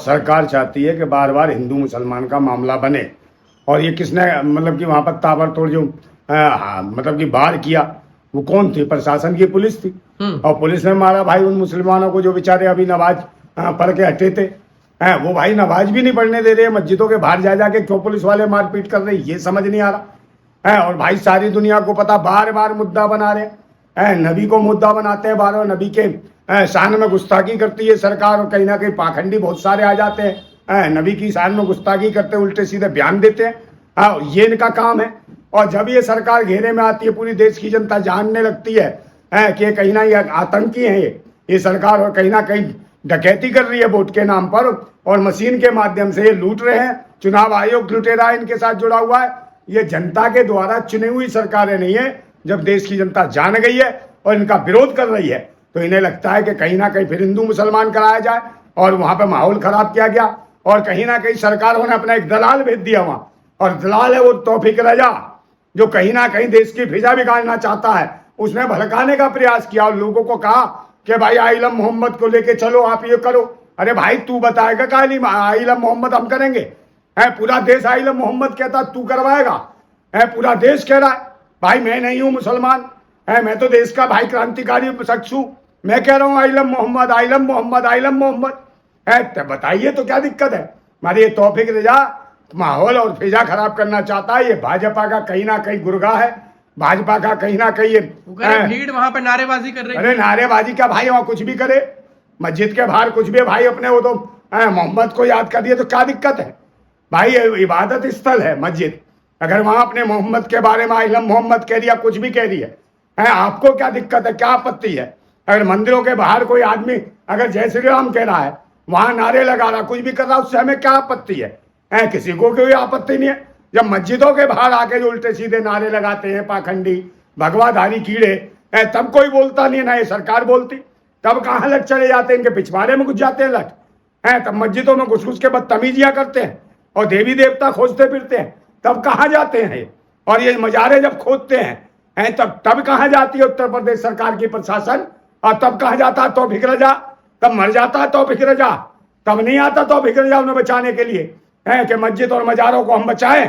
सरकार चाहती है कि बार बार हिंदू मुसलमान का मामला बने। और ये किसने मतलब कि वहां पर ताबड़तोड़ जो मतलब कि बाढ़ किया, वो कौन थी? प्रशासन की पुलिस थी। और पुलिस ने मारा भाई उन मुसलमानों को जो बेचारे अभी नमाज पढ़ के हटे थे। वो भाई नमाज भी नहीं पढ़ने दे रहे, मस्जिदों के बाहर जा जाके क्यों पुलिस वाले मारपीट कर रहे, ये समझ नहीं आ रहा है। और भाई सारी दुनिया को पता, बार बार मुद्दा बना रहे हैं, नबी को मुद्दा बनाते हैं, बार बार नबी के शान में गुस्ताखी करती है सरकार। और कहीं ना कहीं पाखंडी बहुत सारे आ जाते हैं, नबी की शान में गुस्ताखी करते हैं, उल्टे सीधे बयान देते हैं। ये इनका काम है। और जब ये सरकार घेरे में आती है, पूरी देश की जनता जानने लगती है कि कहीं ना ये आतंकी है ये सरकार, और कहीं ना कहीं डकैती कर रही है वोट के नाम पर, और मशीन के माध्यम से ये लूट रहे हैं। चुनाव आयोग लुटेरा इनके साथ जुड़ा हुआ है। ये जनता के द्वारा चुनी हुई सरकारें नहीं है। जब देश की जनता जान गई है और इनका विरोध कर रही है, तो इन्हें लगता है कि कहीं ना कहीं फिर हिंदू मुसलमान कराया जाए, और वहां पर माहौल खराब किया गया। और कहीं ना कहीं सरकारों ने अपना एक दलाल भेज दिया वहां, और दलाल है वो तौफीक रजा, जो कहीं ना कहीं देश की फिजा बिगाड़ना चाहता है। उसने भड़काने का प्रयास किया और लोगों को कहा कि भाई आइलम मोहम्मद को लेके चलो, आप ये करो। अरे भाई तू बताएगा का आइलम मोहम्मद हम करेंगे? पूरा देश आइलम मोहम्मद कहता, तू करवाएगा? पूरा देश कह रहा है भाई मैं नहीं हूं मुसलमान, मैं तो देश का भाई क्रांतिकारी शख्स हूं, मैं कह रहा हूं आइलम मोहम्मद, आइलम मोहम्मद, आइलम मोहम्मद। बताइए तो क्या दिक्कत है? हमारी ये तौफीक रजा माहौल और फिजा खराब करना चाहता है। ये भाजपा का कहीं ना कहीं गुर्गा है, भाजपा का कहीं ना कहीं ये भीड़ वहां पे नारेबाजी कर रही है। अरे नारेबाजी क्या भाई, वहां कुछ भी करे, मस्जिद के बाहर कुछ भी भाई, अपने वो तो मोहम्मद को याद कर दिए तो क्या दिक्कत है भाई? इबादत स्थल है मस्जिद, अगर वहां अपने मोहम्मद के बारे में आइलम मोहम्मद कह दिया, कुछ भी कह दिया है, आपको क्या दिक्कत है, क्या आपत्ति है? अगर मंदिरों के बाहर कोई आदमी अगर जय श्री राम कह रहा है, वहां नारे लगा रहा, कुछ भी कर रहा, उससे हमें क्या आपत्ति है? किसी को कोई आपत्ति नहीं है। जब मस्जिदों के बाहर आके जो उल्टे सीधे नारे लगाते हैं पाखंडी भगवाधारी कीड़े, तब कोई बोलता नहीं, ना ये सरकार बोलती। तब कहाँ लट चले जाते हैं, इनके पिछवाड़े में घुस जाते हैं लट, तब मस्जिदों में घुस घुस के बदतमीजियां करते हैं और देवी देवता खोजते फिरते हैं। तब कहाँ जाते हैं? और ये मजारे जब खोदते हैं तब कहाँ जाती है उत्तर प्रदेश सरकार की प्रशासन? और तब कहाँ जाता है तौफीक रजा? तब मर जाता है तौफीक रजा, तब नहीं आता तौफीक रजा उन्हें बचाने के लिए कि मस्जिद और मजारों को हम बचाएं।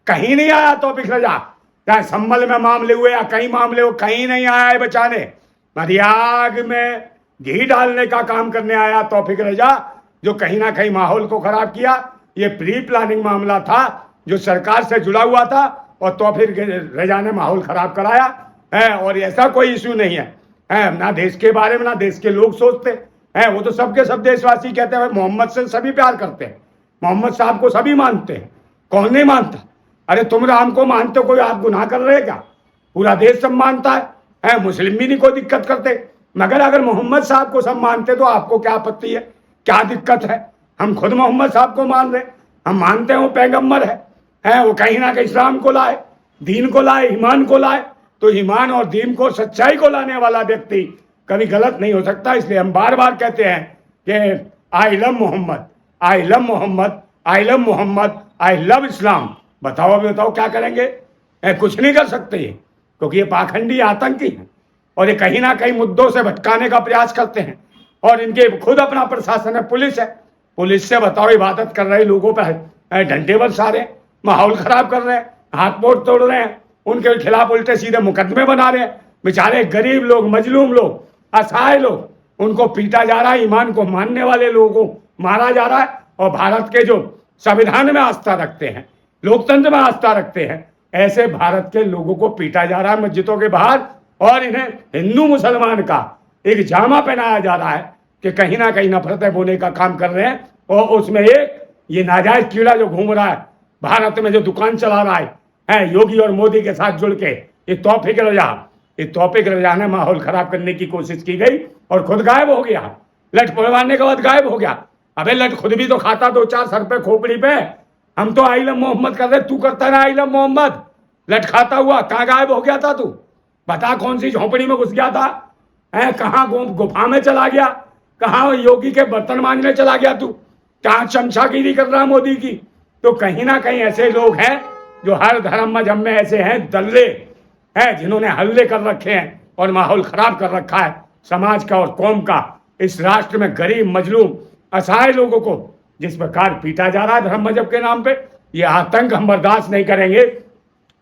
कहीं नहीं आया तौफीक रजा, चाहे संभल में मामले हुए या कई मामले हो, कहीं नहीं आया है बचाने। मरियाग में घी डालने का काम करने आया तौफीक रजा, जो कहीं ना कहीं माहौल को खराब किया। ये प्री प्लानिंग मामला था जो सरकार से जुड़ा हुआ था, और तौफीक रजा ने माहौल खराब कराया है। और ऐसा कोई इशू नहीं है, ना देश के बारे में ना देश के लोग सोचते हैं। वो तो सबके सब देशवासी कहते हैं मोहम्मद से सभी प्यार करते हैं, मोहम्मद साहब को सभी मानते हैं। कौन नहीं मानता? अरे तुम राम को मानते हो, कोई आप गुनाह कर रहे क्या? पूरा देश सब मानता है, मुस्लिम भी नहीं कोई दिक्कत करते। मगर अगर मोहम्मद साहब को सब मानते तो आपको क्या आपत्ति है, क्या दिक्कत है? हम खुद मोहम्मद साहब को मान रहे, हम मानते हैं वो पैगंबर है, वो कहीं ना कहीं इस्लाम को लाए, दीन को लाए, ईमान को लाए। तो ईमान और दीन को, सच्चाई को लाने वाला व्यक्ति कभी गलत नहीं हो सकता। इसलिए हम बार बार कहते हैं कि I love Mohammad, I love Mohammad, I love Mohammad, I love Islam. बताओ अभी बताओ क्या करेंगे? कुछ नहीं कर सकते ये, क्योंकि ये पाखंडी आतंकी हैं और ये कहीं ना कहीं मुद्दों से भटकाने का प्रयास करते हैं। और इनके खुद अपना प्रशासन है, पुलिस है, पुलिस से बताओ इबादत कर रहे लोगों पर डंडे बरसा रहे, माहौल खराब कर रहे हैं, हाथ पैर तोड़ रहे हैं, उनके खिलाफ उल्टे सीधे मुकदमे बना रहे हैं। बेचारे गरीब लोग, मजलूम लोग, असहाय लोग, उनको पीटा जा रहा है, ईमान को मानने वाले लोगों को मारा जा रहा है। और भारत के जो संविधान में आस्था रखते हैं, लोकतंत्र में आस्था रखते हैं, ऐसे भारत के लोगों को पीटा जा रहा है मस्जिदों के बाहर। और इन्हें हिंदू मुसलमान का एक जामा पहनाया जा रहा है कि कहीं ना कहीं नफरतें बोने का काम कर रहे हैं। और उसमें एक ये नाजायज कीड़ा जो घूम रहा है भारत में, जो दुकान चला रहा है योगी और मोदी के साथ जुड़ के, ये तौफीक रजा ने माहौल खराब करने की कोशिश की गई और खुद गायब हो गया। लट पड़वाने के बाद गायब हो गया। अबे लट खुद भी तो खाता 2-4 सर पे खोपड़ी पे। हम तो आइलम मोहम्मद कर रहे, तू करता ना आइलम मोहम्मद? लट खाता हुआ कहाँ गायब हो गया था तू? बता कौन सी झोंपड़ी में घुस गया था? कहाँ गुफा में चला गया? कहाँ योगी के बर्तन मांजने चला गया तू? कहाँ चमचागिरी कर रहा मोदी की? तो कहीं ना कहीं ऐसे लोग हैं जो हर धर्म मजहब में ऐसे हैं दल्ले हैं, जिन्होंने हल्ले कर रखे हैं और माहौल खराब कर रखा है समाज का और कौम का। इस राष्ट्र में गरीब, मजलूम, असहाय लोगों को जिस प्रकार पीटा जा रहा है धर्म मजहब के नाम पे, ये आतंक हम बर्दाश्त नहीं करेंगे।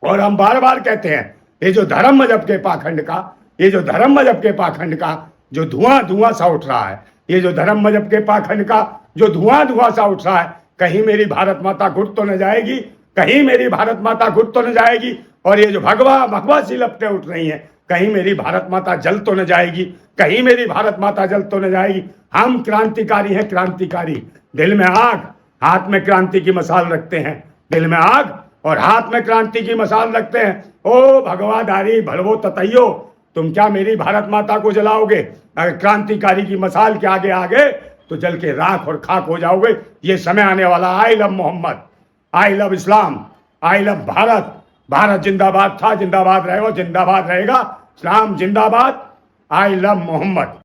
और हम बार बार कहते हैं, ये जो धर्म मजहब के पाखंड का, ये जो धर्म मजहब के पाखंड का जो धुआं धुआं सा उठ रहा है, ये जो धर्म मजहब के पाखंड का जो धुआं धुआं सा उठ रहा है, कहीं मेरी भारत माता घुट तो न जाएगी, कहीं मेरी भारत माता घुट तो न जाएगी। और ये जो भगवा सी लपटें उठ रही हैं, कहीं मेरी भारत माता जल तो न जाएगी, कहीं मेरी भारत माता जल तो न जाएगी। हम क्रांतिकारी हैं, क्रांतिकारी, दिल में आग, हाथ में क्रांति की मसाल रखते हैं। दिल में आग और हाथ में क्रांति की मसाल रखते हैं। ओ भगवाधारी भड़वो ततैयो, तुम क्या मेरी भारत माता को जलाओगे? अगर क्रांतिकारी की मसाल के आगे आगे तो जल के राख और खाक हो जाओगे। ये समय आने वाला। I love Mohammad, I love Islam, I love Bharat. Bharat जिंदाबाद था, जिंदाबाद रहेगा, जिंदाबाद रहेगा। इस्लाम जिंदाबाद। I love Mohammad.